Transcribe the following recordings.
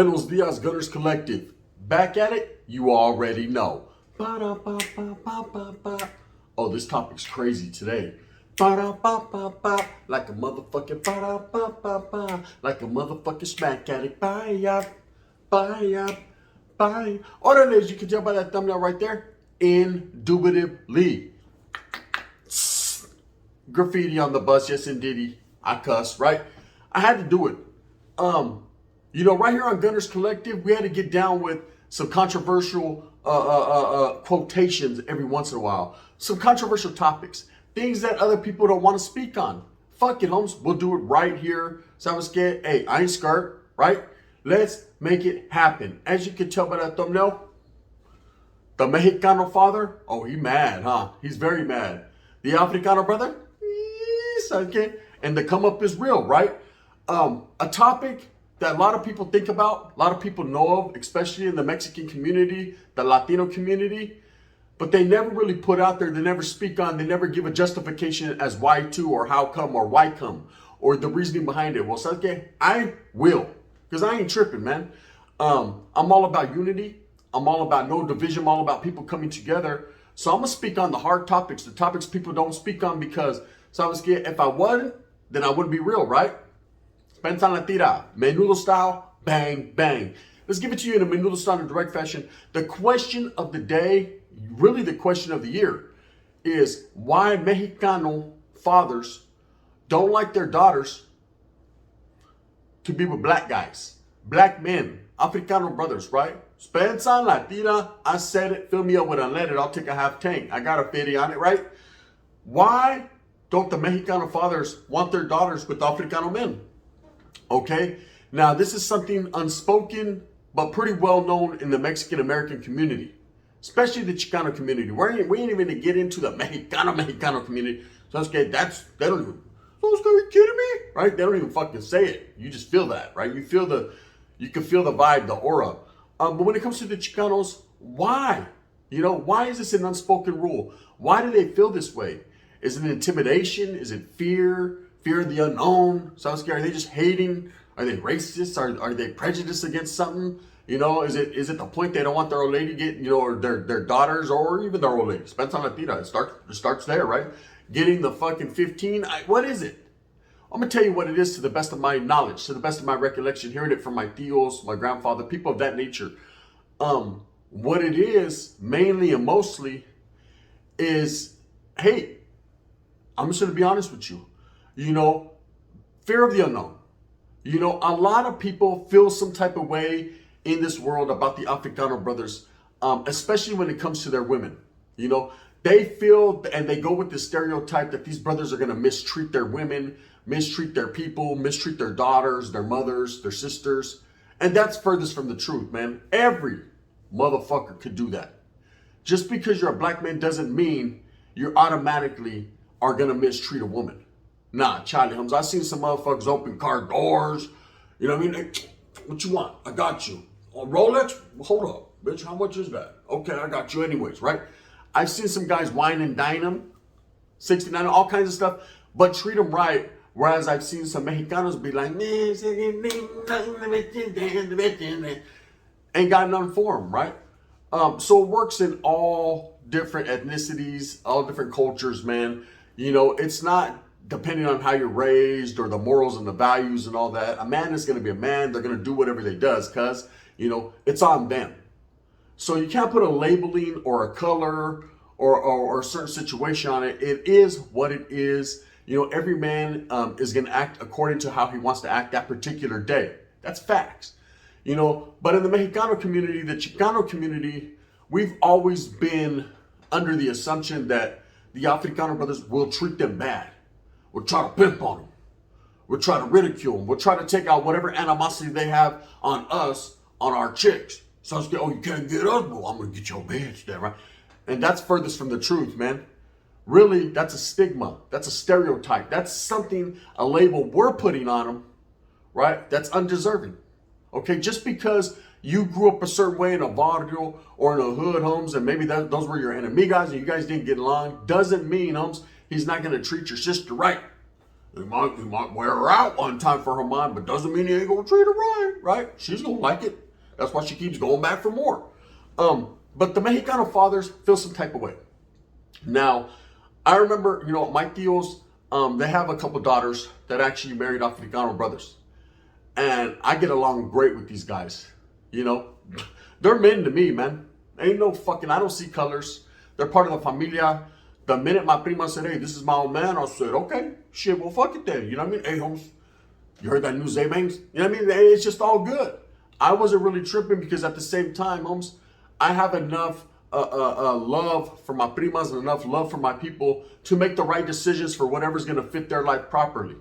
Buenos dias, Gunners Collective. Back at it? You already know. Ba-da-ba-ba-ba-ba-ba. Oh, this topic's crazy today. Ba-da-ba-ba-ba. Like a motherfucking ba-da-ba-ba-ba. Like a motherfucking smack addict. Bye-ya. Bye-ya. Bye. Order, as you can tell by that thumbnail right there. Indubitably. Graffiti on the bus, yes indeedy. I cuss, right? I had to do it. Right here on Gunners Collective, we had to get down with some controversial quotations every once in a while. Some controversial topics. Things that other people don't want to speak on. Fuck it, Holmes. We'll do it right here. Sabes que? Hey, I ain't scared, right? Let's make it happen. As you can tell by that thumbnail, the Mexicano father, oh, he mad, huh? He's very mad. The Africano brother, okay. And the come up is real, right? A topic that a lot of people think about, a lot of people know of, especially in the Mexican community, the Latino community, but they never really put out there, they never speak on, they never give a justification as why to or how come or why come or the reasoning behind it. Well, Sasuke, I will, because I ain't tripping, man. I'm all about unity. I'm all about no division. I'm all about people coming together. So I'm going to speak on the hard topics, the topics people don't speak on because, Sasuke, if I wasn't, then I wouldn't be real, right? Pensa la tira, menudo style, bang, bang. Let's give it to you in a menudo style in direct fashion. The question of the day, really the question of the year, is why Mexicano fathers don't like their daughters to be with black guys, black men, Africano brothers, right? Pensa la tira, I said it, fill me up with unleaded, I'll take a half tank. I got a 50 on it, right? Why don't the Mexicano fathers want their daughters with Africano men? Okay, now this is something unspoken, but pretty well known in the Mexican American community, especially the Chicano community. We ain't even going to get into the Mexicano community. So they don't even, are you kidding me? Right? They don't even fucking say it. You just feel that, right? You can feel the vibe, the aura. But when it comes to the Chicanos, why? Why is this an unspoken rule? Why do they feel this way? Is it intimidation? Is it fear? Fear of the unknown? So are they just hating? Are they racist? Are they prejudiced against something? Is it the point they don't want their old lady getting, or their daughters or even their old lady? Depends on Latina. It starts there, right? Getting the fucking 15. What is it? I'm gonna tell you what it is to the best of my knowledge, to the best of my recollection, hearing it from my tios, my grandfather, people of that nature. What it is mainly and mostly is hate. I'm just gonna be honest with you. Fear of the unknown. A lot of people feel some type of way in this world about the Africano brothers, especially when it comes to their women. They feel and they go with the stereotype that these brothers are going to mistreat their women, mistreat their people, mistreat their daughters, their mothers, their sisters. And that's furthest from the truth, man. Every motherfucker could do that. Just because you're a black man doesn't mean you automatically are going to mistreat a woman. Nah, Charlie Holmes, I seen some motherfuckers open car doors. You know what I mean? Hey, what you want? I got you. Oh, Rolex? Hold up, bitch. How much is that? Okay, I got you anyways, right? I've seen some guys wine and dine them, 69, all kinds of stuff, but treat them right. Whereas I've seen some Mexicanos be like, ain't got nothing for them, right? So it works in all different ethnicities, all different cultures, man. It's not depending on how you're raised or the morals and the values and all that. A man is going to be a man. They're going to do whatever they does because, it's on them. So you can't put a labeling or a color or a certain situation on it. It is what it is. Every man is going to act according to how he wants to act that particular day. That's facts. But in the Mexicano community, the Chicano community, we've always been under the assumption that the Africano brothers will treat them bad. We'll try to pimp on them. We'll try to ridicule them. We'll try to take out whatever animosity they have on us, on our chicks. So I say, oh, you can't get us? Well, I'm going to get your bitch there, right? And that's furthest from the truth, man. Really, that's a stigma. That's a stereotype. That's something, a label we're putting on them, right? That's undeserving. Okay, just because you grew up a certain way in a barrio or in a hood, Holmes, and maybe those were your enemy guys and you guys didn't get along, doesn't mean, Holmes, he's not going to treat your sister right. He might wear her out one time for her mom, but doesn't mean he ain't gonna treat her right, right? She's gonna like it. That's why she keeps going back for more. But the Mexicano fathers feel some type of way. Now, I remember, my tios, they have a couple daughters that actually married Africano brothers. And I get along great with these guys. They're men to me, man. Ain't no fucking, I don't see colors. They're part of the familia. The minute my prima said, hey, this is my old man, I said, okay, shit, well, fuck it then. You know what I mean? Hey, Holmes, you heard that news, eh, bangs? You know what I mean? It's just all good. I wasn't really tripping because at the same time, Holmes, I have enough love for my primas and enough love for my people to make the right decisions for whatever's going to fit their life properly.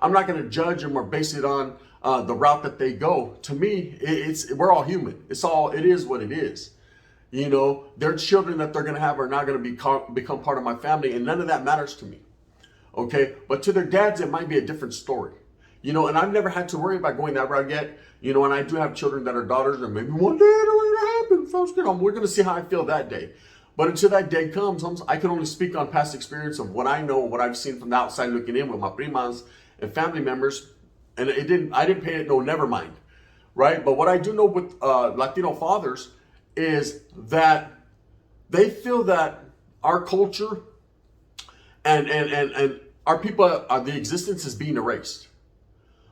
I'm not going to judge them or base it on the route that they go. To me, we're all human. It is what it is. Their children that they're going to have are not going to become part of my family, and none of that matters to me. Okay, but to their dads, it might be a different story. And I've never had to worry about going that route yet. And I do have children that are daughters, and maybe one day it'll happen. So we're going to see how I feel that day. But until that day comes, I can only speak on past experience of what I know and what I've seen from the outside looking in with my primas and family members. And I didn't pay it no never mind, right? But what I do know with Latino fathers is that they feel that our culture and our people, the existence is being erased.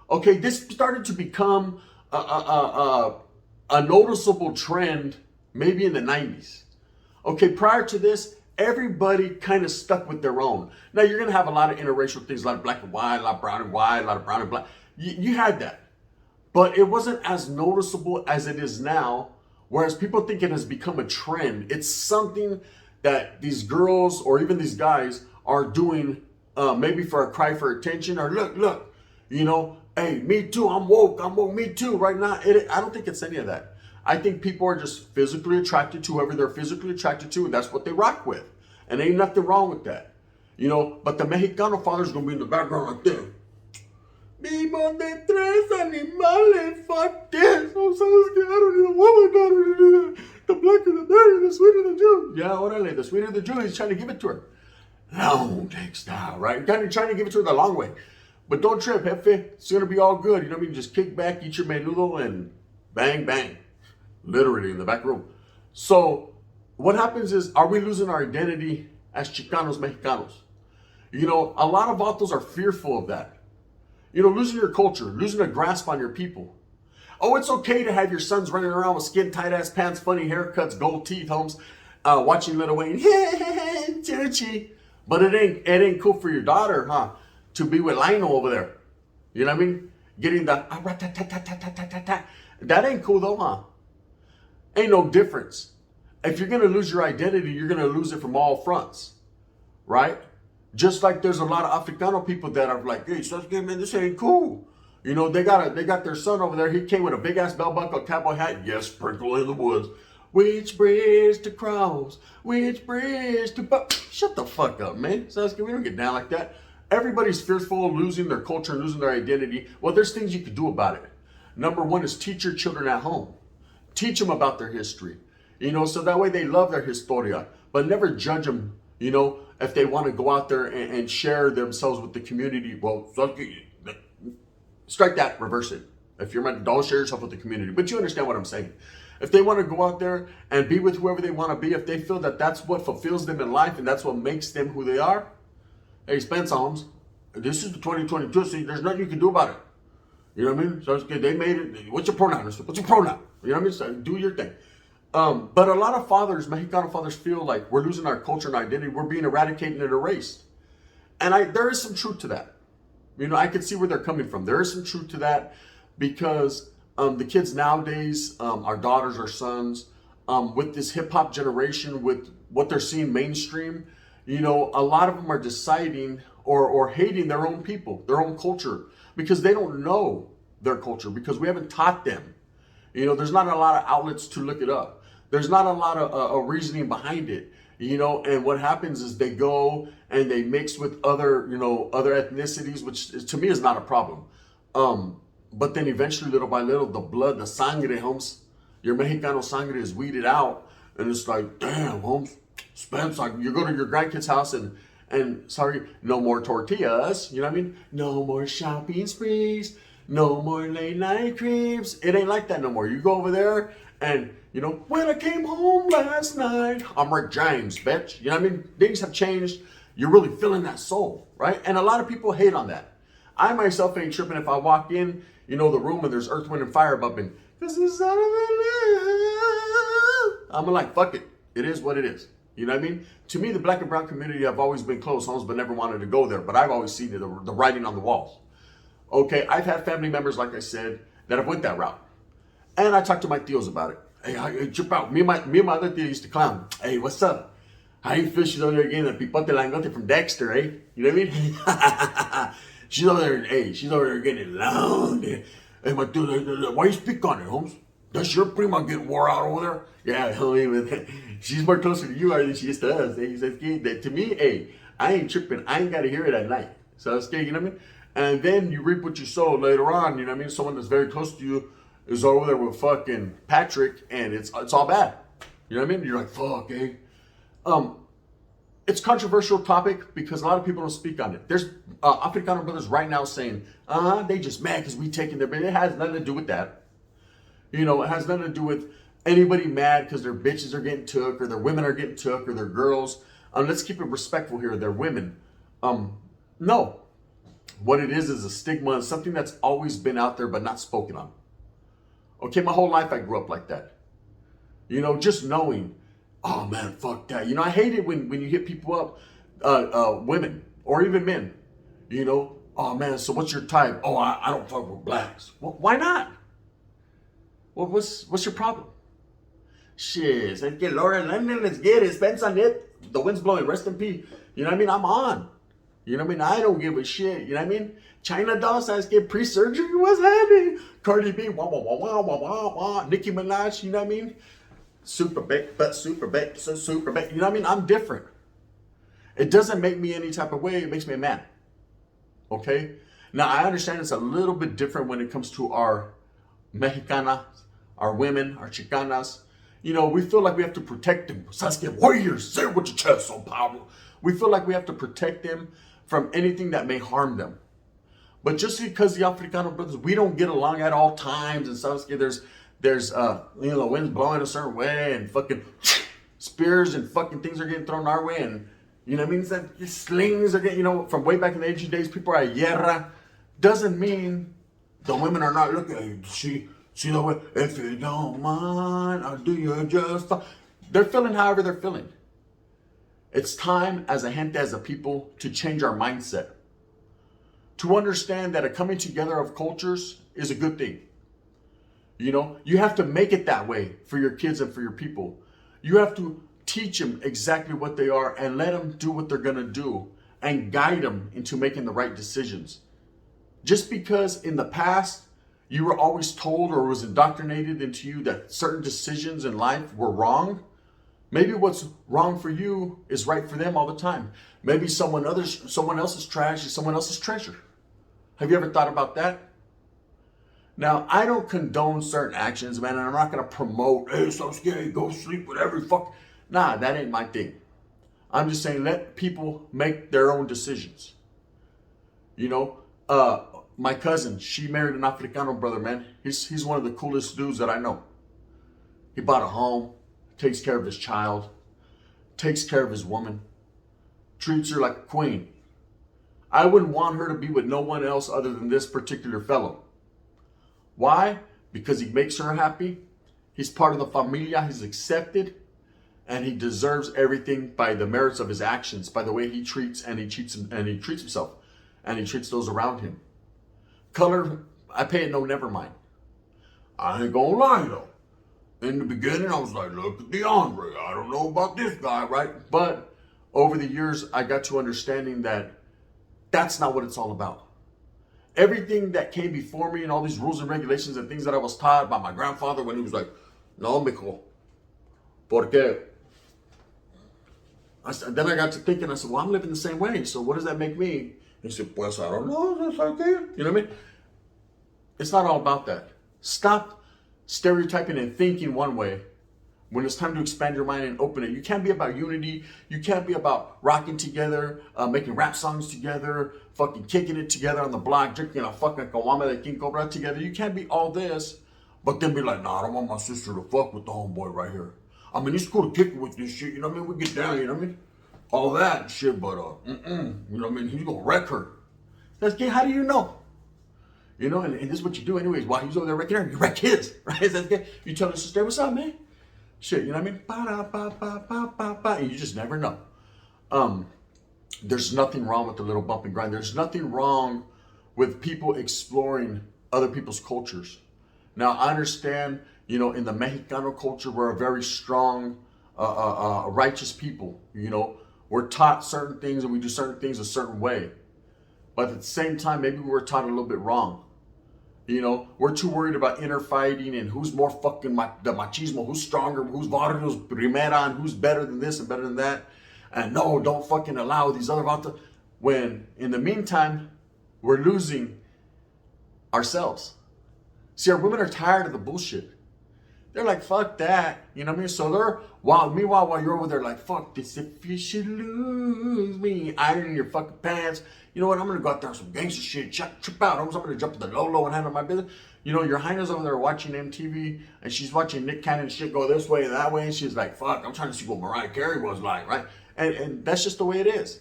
Okay, this started to become a noticeable trend maybe in the 90s. Okay, prior to this, everybody kind of stuck with their own. Now, you're going to have a lot of interracial things, a lot of black and white, a lot of brown and white, a lot of brown and black. You had that. But it wasn't as noticeable as it is now, whereas people think it has become a trend. It's something that these girls or even these guys are doing maybe for a cry for attention or look, hey, me too, I'm woke, me too, right now. I don't think it's any of that. I think people are just physically attracted to whoever they're physically attracted to, and that's what they rock with. And ain't nothing wrong with that. But the Mexicano father's gonna be in the background like this. Vivo de tres animales, fuck this. I'm so scared, I don't even want my daughter to do that. The blacker the better, the sweeter the juice. Yeah, orale, the sweeter the juice, he's trying to give it to her. Long take style, right? Kind of trying to give it to her the long way. But don't trip, Jefe. It's going to be all good. You know what I mean? Just kick back, eat your menudo, and bang, bang. Literally in the back room. So what happens is, are we losing our identity as Chicanos, Mexicanos? A lot of vatos are fearful of that. Losing your culture, losing a grasp on your people. Oh, it's okay to have your sons running around with skin tight ass pants, funny haircuts, gold teeth, Holmes, watching Lil Wayne, Gucci. But it ain't cool for your daughter, huh? To be with Lionel over there. You know what I mean? Getting the that ain't cool though, huh? Ain't no difference. If you're gonna lose your identity, you're gonna lose it from all fronts, right? Just like there's a lot of Africano people that are like, hey, man, this ain't cool. They got their son over there. He came with a big ass belt buckle, cowboy hat. Yes, sprinkle in the woods. Which bridge to cross? Which bridge to... Shut the fuck up, man. Sasuke, we don't get down like that. Everybody's fearful of losing their culture and losing their identity. Well, there's things you could do about it. Number one is teach your children at home. Teach them about their history. So that way they love their historia. But never judge them, if they want to go out there and share themselves with the community. Well, strike that, reverse it. If you're meant, don't share yourself with the community. But you understand what I'm saying. If they want to go out there and be with whoever they want to be, if they feel that that's what fulfills them in life and that's what makes them who they are, hey, Spence Holmes, this is the 2022, so there's nothing you can do about it. You know what I mean? So it's good. They made it. What's your pronoun? What's your pronoun? You know what I mean? So do your thing. But a lot of fathers, Mexicano fathers, feel like we're losing our culture and identity. We're being eradicated and erased. And there is some truth to that. I can see where they're coming from. There is some truth to that because the kids nowadays, our daughters, our sons, with this hip hop generation, with what they're seeing mainstream, a lot of them are deciding or hating their own people, their own culture, because they don't know their culture, because we haven't taught them. There's not a lot of outlets to look it up. There's not a lot of reasoning behind it. And what happens is they go and they mix with other ethnicities, which to me is not a problem. But then eventually, little by little, the blood, the sangre, Holmes, your Mexicano sangre is weeded out. And it's like, damn, Holmes, Spence, like you go to your grandkid's house and And sorry, no more tortillas. You know what I mean? No more shopping sprees. No more late night creeps. It ain't like that no more. You go over there and, you know, when I came home last night, I'm Rick James, bitch. You know what I mean? Things have changed. You're really feeling that soul, right? And a lot of people hate on that. I myself ain't tripping if I walk in, you know, the room and there's Earth, Wind, and Fire bumping. Cause it's out of the I'm like, fuck it. It is what it is. You know what I mean? To me, the black and brown community have always been close homes, but never wanted to go there. But I've always seen the writing on the walls. Okay, I've had family members, like I said, that have went that route. And I talked to my tios about it. Hey, trip out. Me and my other tio used to clown. Hey, what's up? How you feel she's over there getting the pipote langote from Dexter, eh? You know what I mean? She's over there getting it long. Hey, my tio, why you speak on it, Holmes? Does your prima get wore out over there? Yeah, homie, she's more closer to you than she is to us. He says, to me, hey, I ain't tripping. I ain't got to hear it at night. So it's you know what I mean? And then you reap what you sow later on, you know what I mean? Someone that's very close to you is over there with fucking Patrick, and it's all bad. You know what I mean? You're like, fuck, eh? It's a controversial topic because a lot of people don't speak on it. There's Africano brothers right now saying, they just mad because we taking their, but it has nothing to do with that. You know, it has nothing to do with anybody mad because their bitches are getting took or their women are getting took or their girls. Let's keep it respectful here. They're women. No. What it is a stigma, something that's always been out there but not spoken on. Okay, my whole life I grew up like that. You know, just knowing, oh man, fuck that. You know, I hate it when you hit people up, women or even men. You know, oh man, so what's your type? Oh, I don't fuck with blacks. Well, why not? Well, what's your problem? Shit, let's get Laura London, let's get it. Spence on it. The wind's blowing, rest in peace. You know what I mean? I'm on. You know what I mean? I don't give a shit. You know what I mean? China Doll says get pre-surgery. What's happening? Cardi B, wah, wah, wah, wah, wah, wah, wah. Nicki Minaj, you know what I mean? Super big, but super big, so super big. You know what I mean? I'm different. It doesn't make me any type of way. It makes me a man. Okay? Now, I understand it's a little bit different when it comes to our Mexicanas, our women, our Chicanas. You know, we feel like we have to protect them. Saskia warriors, say it with your chest, so Pablo. We feel like we have to protect them from anything that may harm them. But just because the Africano brothers, we don't get along at all times, and Saskia, there's you know, the wind's blowing a certain way, and fucking spears and fucking things are getting thrown our way, and you know what I mean? It's like slings are getting, you know, from way back in the ancient days, people are guerra. Doesn't mean the women are not looking. See the way, if you don't mind, I'll do you just fine. They're feeling however they're feeling. It's time as a gente, as a people, to change our mindset. To understand that a coming together of cultures is a good thing. You know, you have to make it that way for your kids and for your people. You have to teach them exactly what they are and let them do what they're going to do and guide them into making the right decisions. Just because in the past you were always told or was indoctrinated into you that certain decisions in life were wrong, maybe what's wrong for you is right for them all the time. Maybe someone else's trash is someone else's treasure. Have you ever thought about that? Now, I don't condone certain actions, man, and I'm not going to promote, hey, so scary, go sleep with every fuck. Nah, that ain't my thing. I'm just saying let people make their own decisions. You know, my cousin, she married an Africano brother, man. He's one of the coolest dudes that I know. He bought a home, takes care of his child, takes care of his woman, treats her like a queen. I wouldn't want her to be with no one else other than this particular fellow. Why? Because he makes her happy. He's part of the familia. He's accepted. And he deserves everything by the merits of his actions, by the way he treats himself. And he treats those around him. Color, I pay it no never mind. I ain't gonna lie though. In the beginning, I was like, look at DeAndre. I don't know about this guy, right? But over the years, I got to understanding that that's not what it's all about. Everything that came before me and all these rules and regulations and things that I was taught by my grandfather when he was like, no, mijo, ¿por qué? Then I got to thinking, I said, well, I'm living the same way. So what does that make me? He said, pues, I don't know. That's okay. You know what I mean? It's not all about that. Stop stereotyping and thinking one way When it's time to expand your mind and open it. You can't be about unity. You can't be about rocking together, making rap songs together, fucking kicking it together on the block, drinking a fucking kawama de king cobra together. You can't be all this, but then be like, nah, I don't want my sister to fuck with the homeboy right here. I mean, it's cool to kick it with this shit, you know what I mean? We get down, you know what I mean? All that and shit, but, you know what I mean? He's gonna wreck her. That's gay, how do you know? You know, and this is what you do anyways. While he's over there wrecking her, you wreck his, right? That's gay. You tell the sister, what's up, man? Shit, you know what I mean? Ba-da-ba-ba-ba-ba-ba. And you just never know. There's nothing wrong with the little bump and grind. There's nothing wrong with people exploring other people's cultures. Now, I understand, you know, in the Mexicano culture, we're a very strong, righteous people. You know, we're taught certain things and we do certain things a certain way. But at the same time, maybe we were taught a little bit wrong. You know, we're too worried about inner fighting and who's more fucking the machismo, who's stronger, who's barrios primera, and who's better than this and better than that. And no, don't fucking allow these other vatos. When in the meantime, we're losing ourselves. See, our women are tired of the bullshit. They're like, fuck that. You know what I mean? So meanwhile, while you're over there like, fuck this, if you should lose me, ironing your fucking pants. You know what? I'm going to go out there on some gangster shit, trip out. I'm going to jump to the low and handle my business. You know, your highness over there watching MTV, and she's watching Nick Cannon shit go this way and that way, and she's like, fuck, I'm trying to see what Mariah Carey was like, right? And that's just the way it is.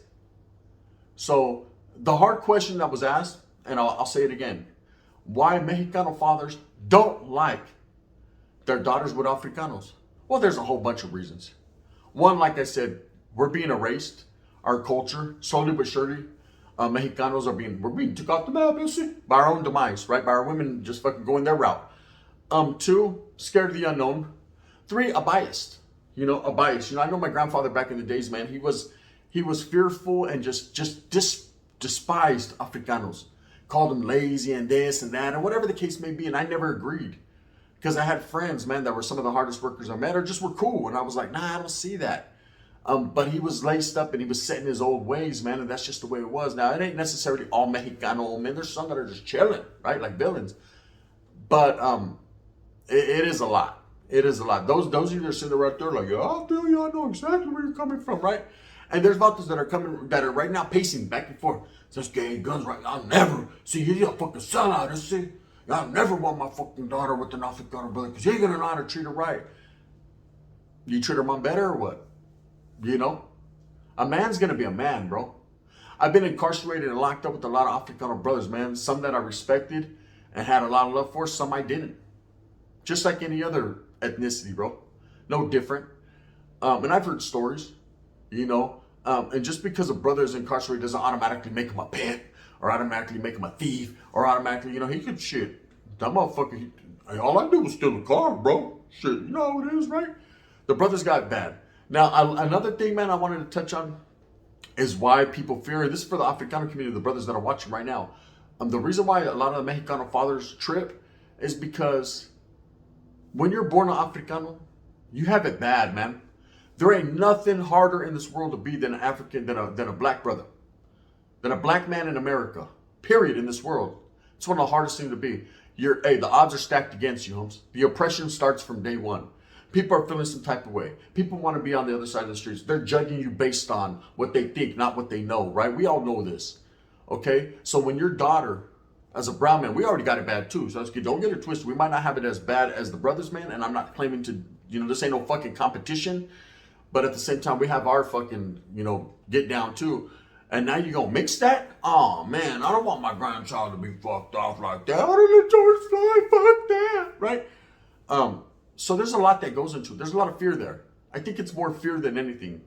So the hard question that was asked, and I'll say it again, why Mexicano fathers don't like their daughters with Africanos? Well, there's a whole bunch of reasons. One, like I said, we're being erased. Our culture, slowly but surely, Mexicanos we're being took off the map, by our own demise, right? By our women just fucking going their route. Two, scared of the unknown. Three, a bias. You know, a bias. You know, I know my grandfather back in the days, man, he was fearful and just despised Africanos. Called them lazy and this and that and whatever the case may be, and I never agreed. Because I had friends, man, that were some of the hardest workers I met or just were cool. And I was like, nah, I don't see that. But he was laced up and he was set in his old ways, man, and that's just the way it was. Now, it ain't necessarily all Mexicano old men. There's some that are just chilling, right, like villains. But it is a lot. It is a lot. Those of you that are sitting right there like, yeah, I feel you, I know exactly where you're coming from, right? And there's vatos that are right now pacing back and forth. Just getting guns right now. I'll never, see, he's a fucking sellout, see? I'll never want my fucking daughter with an Africano brother because he ain't gonna know how to treat her right. You treat her mom better or what? You know? A man's gonna be a man, bro. I've been incarcerated and locked up with a lot of Africano brothers, man. Some that I respected and had a lot of love for, some I didn't. Just like any other ethnicity, bro. No different. And I've heard stories, you know. And just because a brother is incarcerated doesn't automatically make him a pimp or automatically make him a thief or automatically, you know, he could shit. That motherfucker, all I do was steal a car, bro. Shit, you know how it is, right? The brothers got bad. Now, another thing, man, I wanted to touch on is why people fear, and this is for the Africano community, the brothers that are watching right now. The reason why a lot of the Mexicano fathers trip is because when you're born an Africano, you have it bad, man. There ain't nothing harder in this world to be than an African, than a black brother, than a black man in America, period, in this world. It's one of the hardest things to be. The odds are stacked against you, Holmes. The oppression starts from day one. People are feeling some type of way. People want to be on the other side of the streets. They're judging you based on what they think, not what they know, right? We all know this, okay? So when your daughter, as a brown man, we already got it bad too. So that's good. Don't get it twisted. We might not have it as bad as the brothers, man, and I'm not claiming to, you know, this ain't no fucking competition. But at the same time, we have our fucking, you know, get down too. And now you gonna mix that? Oh man, I don't want my grandchild to be fucked off like that. I don't let George Floyd, fuck that, right? So there's a lot that goes into it. There's a lot of fear there. I think it's more fear than anything.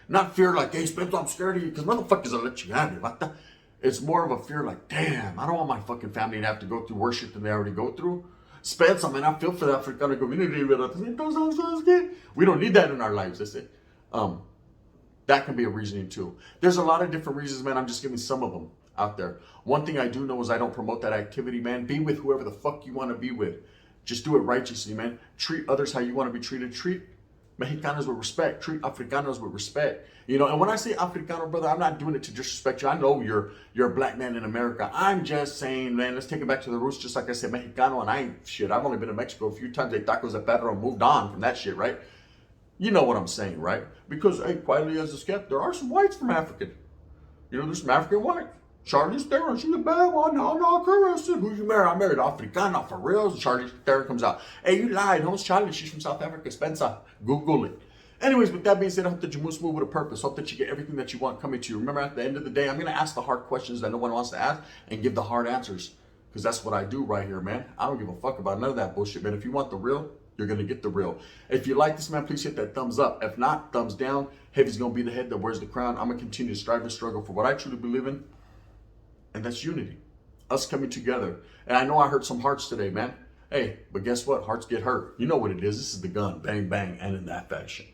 Not fear like, hey, Spencer, I'm scared of you, because motherfuckers will let you have it. But it's more of a fear like, damn, I don't want my fucking family to have to go through worse shit than they already go through. Spencer, man, I feel for the African community, but we don't need that in our lives, that's it. That can be a reasoning too. There's a lot of different reasons, man. I'm just giving some of them out there. One thing I do know is I don't promote that activity, man. Be with whoever the fuck you want to be with. Just do it righteously, man. Treat others how you want to be treated. Treat Mexicanos with respect. Treat Africanos with respect. You know, and when I say Africano, brother, I'm not doing it to disrespect you. I know you're a black man in America. I'm just saying, man, let's take it back to the roots. Just like I said, Mexicano, and I ain't shit. I've only been to Mexico a few times. They tacos de perro and moved on from that shit, right? You know what I'm saying, right? Because, hey, quietly as a skeptic, there are some whites from Africa. You know, there's some African white. Charlize Theron, she's a bad one. No, no, Carissa. Who you marry? I married Africana for real. Charlize Theron comes out. Hey, you lied. Who's Charlie? She's from South Africa. Spencer. Google it. Anyways, with that being said, I hope that you move smooth with a purpose. Hope that you get everything that you want coming to you. Remember, at the end of the day, I'm going to ask the hard questions that no one wants to ask and give the hard answers. Because that's what I do right here, man. I don't give a fuck about none of that bullshit, man. If you want the real, you're going to get the real. If you like this, man, please hit that thumbs up. If not, thumbs down. Heavy's going to be the head that wears the crown. I'm going to continue to strive and struggle for what I truly believe in. And that's unity. Us coming together. And I know I hurt some hearts today, man. Hey, but guess what? Hearts get hurt. You know what it is. This is the gun. Bang, bang. And in that fashion.